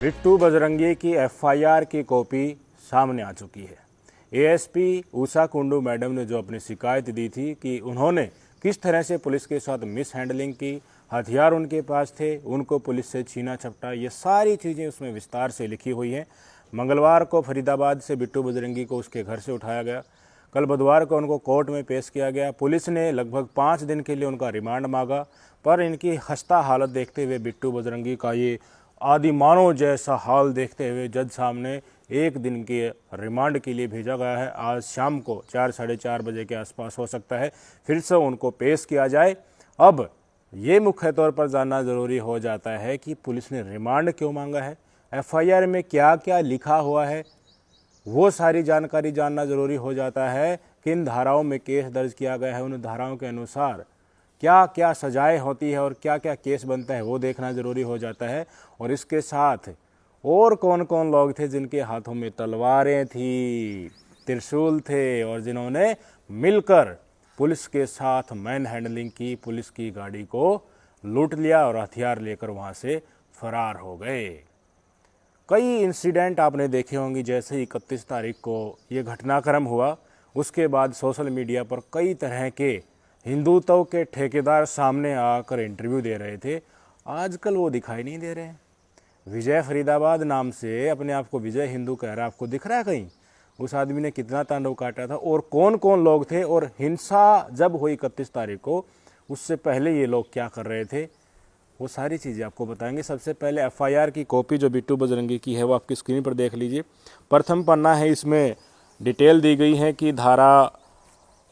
बिट्टू बजरंगी की एफआईआर की कॉपी सामने आ चुकी है। एएसपी उषा कुंडू मैडम ने जो अपनी शिकायत दी थी कि उन्होंने किस तरह से पुलिस के साथ मिस हैंडलिंग की, हथियार उनके पास थे, उनको पुलिस से छीना झपटा, ये सारी चीज़ें उसमें विस्तार से लिखी हुई हैं। मंगलवार को फरीदाबाद से बिट्टू बजरंगी को उसके घर से उठाया गया। कल बुधवार को उनको कोर्ट में पेश किया गया। पुलिस ने लगभग 5 दिन के लिए उनका रिमांड मांगा, पर इनकी खस्ता हालत देखते हुए बिट्टू बजरंगी का ये आदिमानव जैसा हाल देखते हुए जज सामने 1 दिन के रिमांड के लिए भेजा गया है। आज शाम को 4 साढ़े 4 बजे के आसपास हो सकता है फिर से उनको पेश किया जाए। अब ये मुख्य तौर पर जानना ज़रूरी हो जाता है कि पुलिस ने रिमांड क्यों मांगा है, एफआईआर में क्या क्या लिखा हुआ है, वो सारी जानकारी जानना ज़रूरी हो जाता है। किन धाराओं में केस दर्ज किया गया है, उन धाराओं के अनुसार क्या क्या सजाएं होती है और क्या क्या केस बनता है, वो देखना ज़रूरी हो जाता है। और इसके साथ और कौन कौन लोग थे जिनके हाथों में तलवारें थी, त्रिशूल थे और जिन्होंने मिलकर पुलिस के साथ मैन हैंडलिंग की, पुलिस की गाड़ी को लूट लिया और हथियार लेकर वहाँ से फरार हो गए। कई इंसिडेंट आपने देखे होंगे। जैसे ही 31 तारीख को ये घटनाक्रम हुआ, उसके बाद सोशल मीडिया पर कई तरह के हिंदुत्व के ठेकेदार सामने आकर इंटरव्यू दे रहे थे। आजकल वो दिखाई नहीं दे रहे हैं। विजय फरीदाबाद नाम से अपने आप को विजय हिंदू कह रहा है, आपको दिख रहा है कहीं? उस आदमी ने कितना तांडव काटा था और कौन कौन लोग थे, और हिंसा जब हुई 31 तारीख को उससे पहले ये लोग क्या कर रहे थे, वो सारी चीज़ें आपको बताएंगे। सबसे पहले एफआईआर की कॉपी जो बिट्टू बजरंगी की है वो आपकी स्क्रीन पर देख लीजिए। प्रथम पन्ना है, इसमें डिटेल दी गई है कि धारा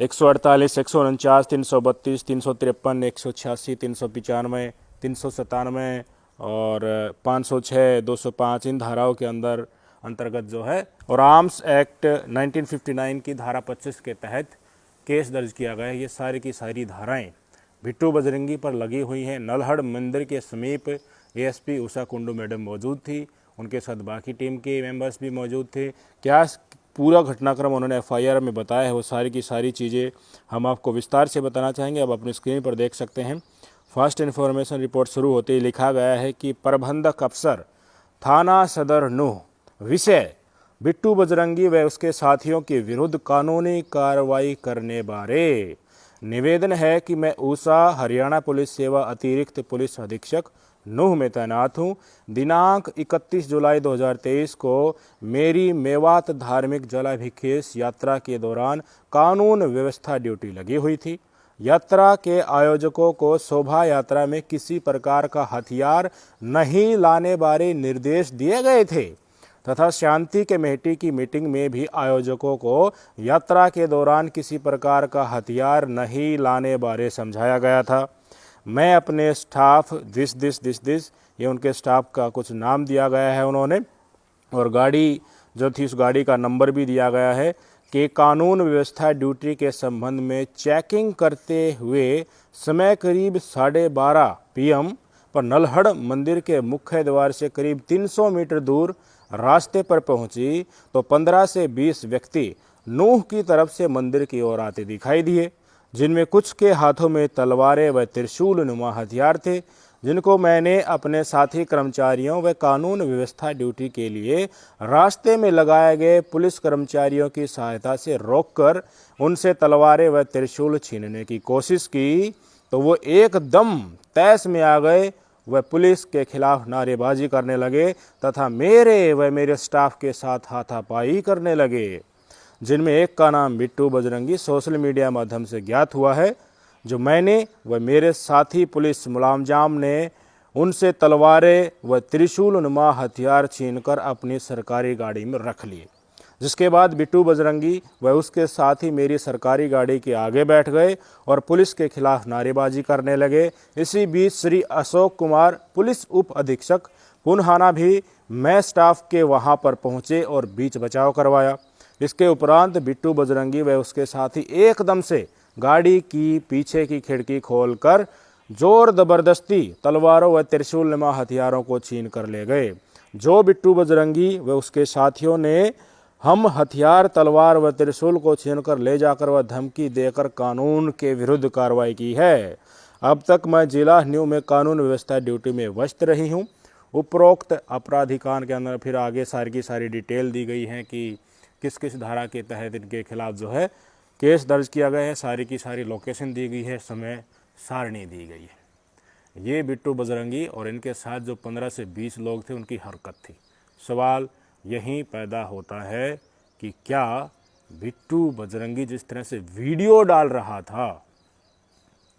148, 149, 332, 353, 186, 395, 397 और 506, 205 इन धाराओं के अंतर्गत जो है, और आर्म्स एक्ट 1959 की धारा 25 के तहत केस दर्ज किया गया है। ये सारी की सारी धाराएं बिट्टू बजरंगी पर लगी हुई हैं। नलहड़ मंदिर के समीप एएसपी उषा कुंडू मैडम मौजूद थी, उनके साथ बाकी टीम के मेंबर्स भी मौजूद थे। क्या पूरा घटनाक्रम उन्होंने एफआईआर में बताया है, वो सारी की सारी चीज़ें हम आपको विस्तार से बताना चाहेंगे। अब अपनी स्क्रीन पर देख सकते हैं। फर्स्ट इन्फॉर्मेशन रिपोर्ट शुरू होते ही लिखा गया है कि प्रबंधक अफसर थाना सदर नूह, विषय बिट्टू बजरंगी व उसके साथियों के विरुद्ध कानूनी कार्रवाई करने बारे निवेदन है कि मैं ऊषा हरियाणा पुलिस सेवा अतिरिक्त पुलिस अधीक्षक नूह में तैनात हूँ। दिनांक 31 जुलाई 2023 को मेरी मेवात धार्मिक जलाभिषेक यात्रा के दौरान कानून व्यवस्था ड्यूटी लगी हुई थी। यात्रा के आयोजकों को शोभा यात्रा में किसी प्रकार का हथियार नहीं लाने बारे निर्देश दिए गए थे तथा शांति कमेटी की मीटिंग में भी आयोजकों को यात्रा के दौरान किसी प्रकार का हथियार नहीं लाने बारे समझाया गया था। मैं अपने स्टाफ दिस ये उनके स्टाफ का कुछ नाम दिया गया है उन्होंने, और गाड़ी जो थी उस गाड़ी का नंबर भी दिया गया है कि कानून व्यवस्था ड्यूटी के संबंध में चेकिंग करते हुए समय करीब 12:30 PM पर नलहड़ मंदिर के मुख्य द्वार से करीब 300 मीटर दूर रास्ते पर पहुंची तो 15 से 20 व्यक्ति नूह की तरफ से मंदिर की ओर आते दिखाई दिए, जिनमें कुछ के हाथों में तलवारें व त्रिशूल नुमा हथियार थे, जिनको मैंने अपने साथी कर्मचारियों व कानून व्यवस्था ड्यूटी के लिए रास्ते में लगाए गए पुलिस कर्मचारियों की सहायता से रोककर उनसे तलवारें व त्रिशूल छीनने की कोशिश की तो वो एकदम तैश में आ गए व पुलिस के खिलाफ नारेबाजी करने लगे तथा मेरे व मेरे स्टाफ के साथ हाथापाई करने लगे, जिनमें एक का नाम बिट्टू बजरंगी सोशल मीडिया माध्यम से ज्ञात हुआ है, जो मैंने व मेरे साथी पुलिस मुलाजिम ने उनसे तलवारें व त्रिशूल नुमा हथियार छीनकर अपनी सरकारी गाड़ी में रख लिए। जिसके बाद बिट्टू बजरंगी व उसके साथी मेरी सरकारी गाड़ी के आगे बैठ गए और पुलिस के खिलाफ नारेबाजी करने लगे। इसी बीच श्री अशोक कुमार पुलिस उप अधीक्षक पुनहाना भी मैं स्टाफ के वहां पर पहुंचे और बीच बचाव करवाया। इसके उपरांत बिट्टू बजरंगी व उसके साथी एकदम से गाड़ी की पीछे की खिड़की खोलकर जोर जबरदस्ती तलवारों व त्रिशूल नुमा हथियारों को छीन कर ले गए। जो बिट्टू बजरंगी व उसके साथियों ने हम हथियार तलवार व त्रिशूल को छीनकर ले जाकर व धमकी देकर कानून के विरुद्ध कार्रवाई की है। अब तक मैं जिला न्यू में कानून व्यवस्था ड्यूटी में व्यस्त रही हूँ। उपरोक्त अपराधिकार के अंदर फिर आगे सारी की सारी डिटेल दी गई है कि किस किस धारा के तहत इनके खिलाफ जो है केस दर्ज किया गया है, सारी की सारी लोकेशन दी गई है, समय सारणी दी गई है। ये बिट्टू बजरंगी और इनके साथ जो 15 से 20 लोग थे उनकी हरकत थी। सवाल यहीं पैदा होता है कि क्या बिट्टू बजरंगी जिस तरह से वीडियो डाल रहा था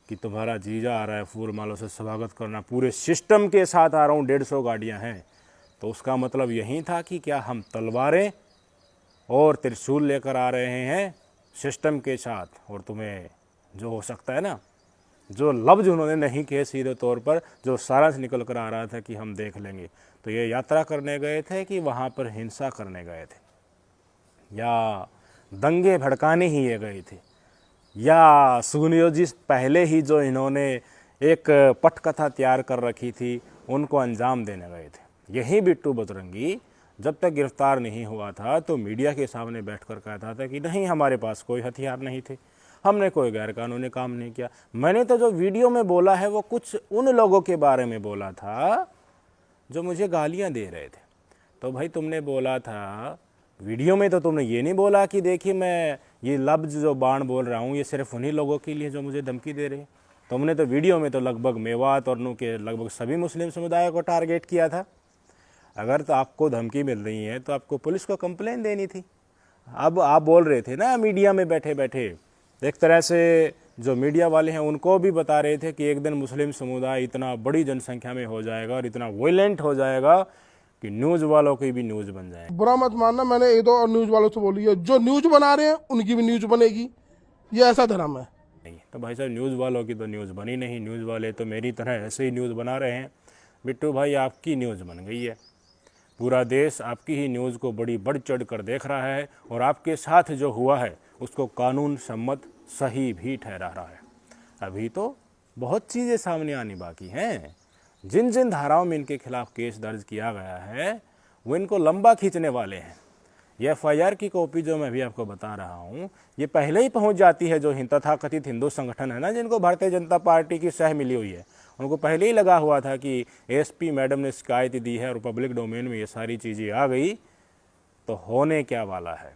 कि तुम्हारा जीजा आ रहा है फूल मालों से स्वागत करना, पूरे सिस्टम के साथ आ रहा हूँ, 150 गाड़ियाँ हैं, तो उसका मतलब यही था कि क्या हम तलवारें और त्रिशूल लेकर आ रहे हैं सिस्टम के साथ, और तुम्हें जो हो सकता है ना, जो लफ्ज़ उन्होंने नहीं कहे सीधे तौर पर, जो सारांश निकल कर आ रहा था कि हम देख लेंगे, तो ये यात्रा करने गए थे कि वहाँ पर हिंसा करने गए थे, या दंगे भड़काने ही ये गए थे, या सुनियोजित पहले ही जो इन्होंने एक पटकथा तैयार कर रखी थी उनको अंजाम देने गए थे। यही बिट्टू बजरंगी जब तक गिरफ्तार नहीं हुआ था तो मीडिया के सामने बैठकर कहता था कि नहीं, हमारे पास कोई हथियार नहीं थे, हमने कोई गैरकानूनी काम नहीं किया। मैंने तो जो वीडियो में बोला है वो कुछ उन लोगों के बारे में बोला था जो मुझे गालियां दे रहे थे। तो भाई तुमने बोला था वीडियो में, तो तुमने ये नहीं बोला कि देखिए मैं ये लफ्ज़ जो बाण बोल रहा हूँ ये सिर्फ उन्हीं लोगों के लिए जो मुझे धमकी दे रहे हैं। तुमने तो वीडियो में तो लगभग मेवात और नू के लगभग सभी मुस्लिम समुदाय को टारगेट किया था। अगर तो आपको धमकी मिल रही है तो आपको पुलिस को कंप्लेन देनी थी। अब आप बोल रहे थे ना मीडिया में बैठे बैठे, एक तरह से जो मीडिया वाले हैं उनको भी बता रहे थे कि एक दिन मुस्लिम समुदाय इतना बड़ी जनसंख्या में हो जाएगा और इतना वायलेंट हो जाएगा कि न्यूज़ वालों की भी न्यूज़ बन जाए। बुरा मत मानना, मैंने एक दो और न्यूज़ वालों से बोली है, जो न्यूज़ बना रहे हैं उनकी भी न्यूज़ बनेगी, ये ऐसा धर्म है। नहीं तो भाई साहब, न्यूज़ वालों की तो न्यूज़ बनी नहीं, न्यूज़ वाले तो मेरी तरह ऐसे ही न्यूज़ बना रहे हैं। बिट्टू भाई आपकी न्यूज़ बन गई है, पूरा देश आपकी ही न्यूज़ को बड़ी बढ़ चढ़ कर देख रहा है और आपके साथ जो हुआ है उसको कानून सम्मत सही भी ठहरा रहा है। अभी तो बहुत चीज़ें सामने आनी बाकी हैं। जिन जिन धाराओं में इनके खिलाफ केस दर्ज किया गया है वो इनको लंबा खींचने वाले हैं। ये FIR की कॉपी जो मैं भी आपको बता रहा हूँ ये पहले ही पहुँच जाती है जो तथाकथित हिंदू संगठन है ना, जिनको भारतीय जनता पार्टी की सह मिली हुई है, उनको पहले ही लगा हुआ था कि ASP मैडम ने शिकायत दी है और पब्लिक डोमेन में ये सारी चीज़ें आ गई तो होने क्या वाला है।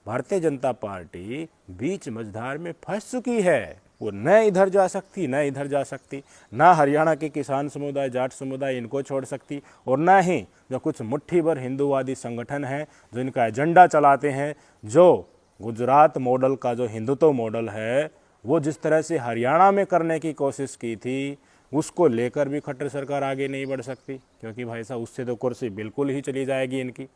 भारतीय जनता पार्टी बीच मझधार में फंस चुकी है, वो न इधर जा सकती न इधर जा सकती, ना हरियाणा के किसान समुदाय जाट समुदाय इनको छोड़ सकती और ना ही जो कुछ मुट्ठी भर हिंदूवादी संगठन हैं जो इनका एजेंडा चलाते हैं, जो गुजरात मॉडल का जो हिंदुत्व मॉडल है वो जिस तरह से हरियाणा में करने की कोशिश की थी उसको लेकर भी खट्टर सरकार आगे नहीं बढ़ सकती, क्योंकि भाई साहब उससे तो कुर्सी बिल्कुल ही चली जाएगी इनकी।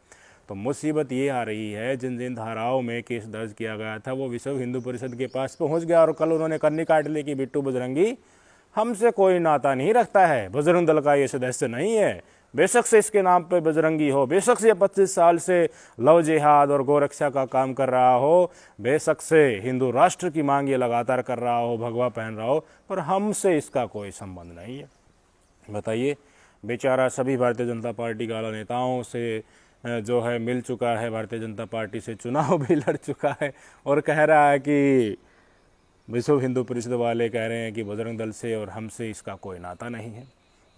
तो मुसीबत ये आ रही है जिन जिन धाराओं में केस दर्ज किया गया था वो विश्व हिंदू परिषद के पास पहुंच गया और कल उन्होंने कन्नी काट ली कि बिट्टू बजरंगी हमसे कोई नाता नहीं रखता है, बजरंग दल का ये सदस्य नहीं है, बेशक से इसके नाम पे बजरंगी हो, बेशक से 25 साल से लव जिहाद और गोरक्षा का काम कर रहा हो, बेशक से हिंदू राष्ट्र की मांग ये लगातार कर रहा हो, भगवा पहन रहा हो, पर हमसे इसका कोई संबंध नहीं है। बताइए, बेचारा सभी भारतीय जनता पार्टी के आला नेताओं से जो है मिल चुका है, भारतीय जनता पार्टी से चुनाव भी लड़ चुका है और कह रहा है कि विश्व हिंदू परिषद वाले कह रहे हैं कि बजरंग दल से और हमसे इसका कोई नाता नहीं है।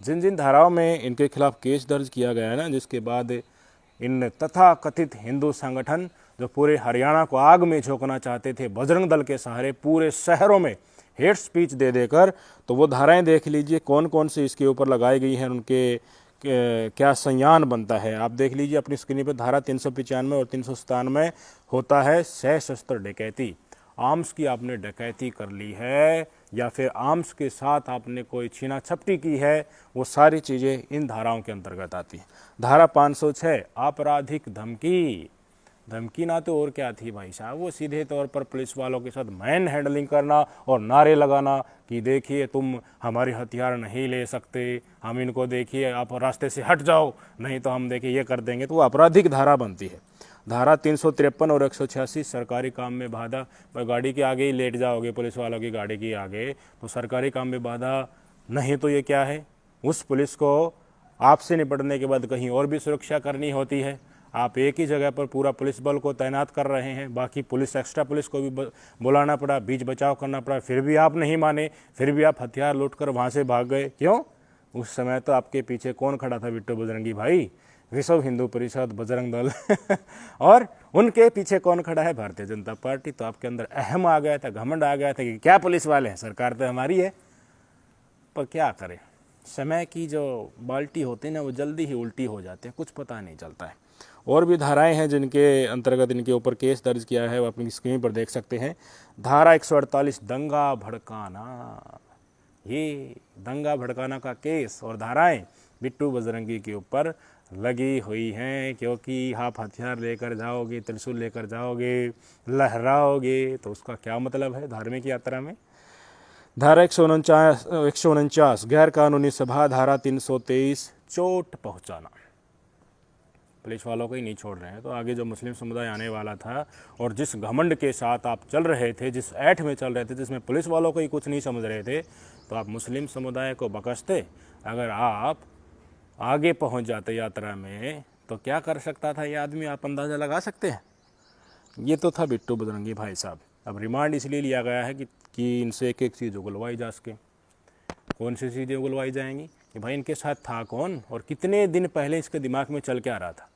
जिन जिन धाराओं में इनके खिलाफ केस दर्ज किया गया है ना, जिसके बाद इन तथाकथित हिंदू संगठन जो पूरे हरियाणा को आग में झोंकना चाहते थे बजरंग दल के सहारे पूरे शहरों में हेट स्पीच दे देकर, तो वो धाराएं देख लीजिए कौन कौन सी इसके ऊपर लगाई गई हैं, उनके क्या संज्ञान बनता है। आप देख लीजिए अपनी स्क्रीन पर, धारा 395 और 397 होता है सशस्त्र डकैती। आर्म्स की आपने डकैती कर ली है या फिर आर्म्स के साथ आपने कोई छीना छपटी की है, वो सारी चीज़ें इन धाराओं के अंतर्गत आती हैं। धारा 506 आपराधिक धमकी। धमकी ना तो और क्या थी भाई साहब, वो सीधे तौर पर पुलिस वालों के साथ मैन हैंडलिंग करना और नारे लगाना कि देखिए तुम हमारे हथियार नहीं ले सकते, हम इनको देखिए आप रास्ते से हट जाओ नहीं तो हम देखिए ये कर देंगे, तो वो आपराधिक धारा बनती है। धारा 353 और 186 सरकारी काम में बाधा, गाड़ी के आगे ही लेट जाओगे पुलिस वालों की गाड़ी के आगे तो सरकारी काम में बाधा नहीं, तो ये क्या है, उस पुलिस को आपसे निपटने के बाद कहीं और भी सुरक्षा करनी होती है। आप एक ही जगह पर पूरा पुलिस बल को तैनात कर रहे हैं, बाकी पुलिस एक्स्ट्रा पुलिस को भी बुलाना पड़ा, बीच बचाव करना पड़ा, फिर भी आप नहीं माने, फिर भी आप हथियार लूट कर वहाँ से भाग गए। क्यों? उस समय तो आपके पीछे कौन खड़ा था बिट्टू बजरंगी भाई? विश्व हिंदू परिषद, बजरंग दल और उनके पीछे कौन खड़ा है? भारतीय जनता पार्टी। तो आपके अंदर अहम आ गया था, घमंड आ गया था कि क्या पुलिस वाले हैं, सरकार तो हमारी है। पर क्या करें, समय की जो बाल्टी होती है ना वो जल्दी ही उल्टी हो जाती है, कुछ पता नहीं चलता है। और भी धाराएं हैं जिनके अंतर्गत इनके ऊपर केस दर्ज किया है, वो अपनी स्क्रीन पर देख सकते हैं। धारा 148 दंगा भड़काना, ये दंगा भड़काना का केस और धाराएं बिट्टू बजरंगी के ऊपर लगी हुई हैं, क्योंकि आप हथियार लेकर जाओगे, त्रिशूल लेकर जाओगे, लहराओगे, तो उसका क्या मतलब है धार्मिक यात्रा में। धारा 149 गैर कानूनी सभा, धारा 323 चोट पहुंचाना। पुलिस वालों को ही नहीं छोड़ रहे हैं, तो आगे जो मुस्लिम समुदाय आने वाला था और जिस घमंड के साथ आप चल रहे थे, जिस ऐठ में चल रहे थे, जिसमें पुलिस वालों को ही कुछ नहीं समझ रहे थे, तो आप मुस्लिम समुदाय को बकसते। अगर आप आगे पहुंच जाते यात्रा में तो क्या कर सकता था ये आदमी, आप अंदाज़ा लगा सकते हैं। ये तो था बिट्टू बजरंगी भाई साहब। अब रिमांड इसलिए लिया गया है कि इनसे एक एक चीज़ उगलवाई जा सके। कौन सी चीज़ें उगलवाई जाएंगी कि भाई इनके साथ था कौन और कितने दिन पहले इसके दिमाग में चल के आ रहा था।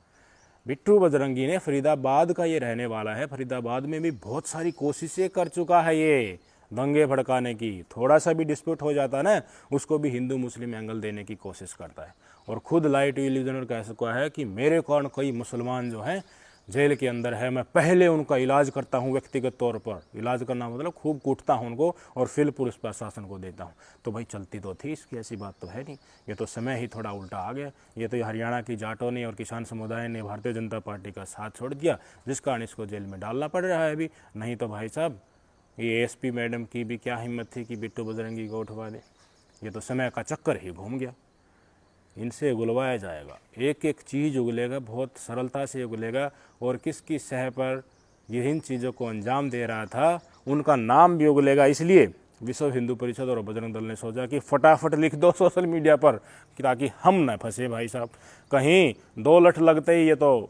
बिट्टू बजरंगी ने फरीदाबाद का ये रहने वाला है, फरीदाबाद में भी बहुत सारी कोशिशें कर चुका है ये दंगे भड़काने की। थोड़ा सा भी डिस्प्यूट हो जाता है ना, उसको भी हिंदू मुस्लिम एंगल देने की कोशिश करता है। और खुद लाइट टेलीविजन कह सका है कि मेरे कारण कई मुसलमान जो हैं जेल के अंदर है, मैं पहले उनका इलाज करता हूं व्यक्तिगत तौर पर। इलाज करना मतलब खूब कूटता हूं उनको और फिर पुलिस प्रशासन को देता हूं। तो भाई चलती तो थी, इसकी ऐसी बात तो है नहीं। ये तो समय ही थोड़ा उल्टा आ गया। ये तो हरियाणा की जाटों ने और किसान समुदाय ने भारतीय जनता पार्टी का साथ छोड़ दिया, जिस कारण इसको जेल में डालना पड़ रहा है अभी। नहीं तो भाई साहब ये एसपी मैडम की भी क्या हिम्मत थी कि बिट्टू बजरंगी को उठवा दे। ये तो समय का चक्कर ही घूम गया। इनसे उगलवाया जाएगा, एक एक चीज़ उगलेगा, बहुत सरलता से उगलेगा। और किसकी सह पर ये इन चीज़ों को अंजाम दे रहा था उनका नाम भी उगलेगा। इसलिए विश्व हिंदू परिषद और बजरंग दल ने सोचा कि फटाफट लिख दो सोशल मीडिया पर, ताकि हम न फंसे भाई साहब। कहीं दो लठ लगते ही ये तो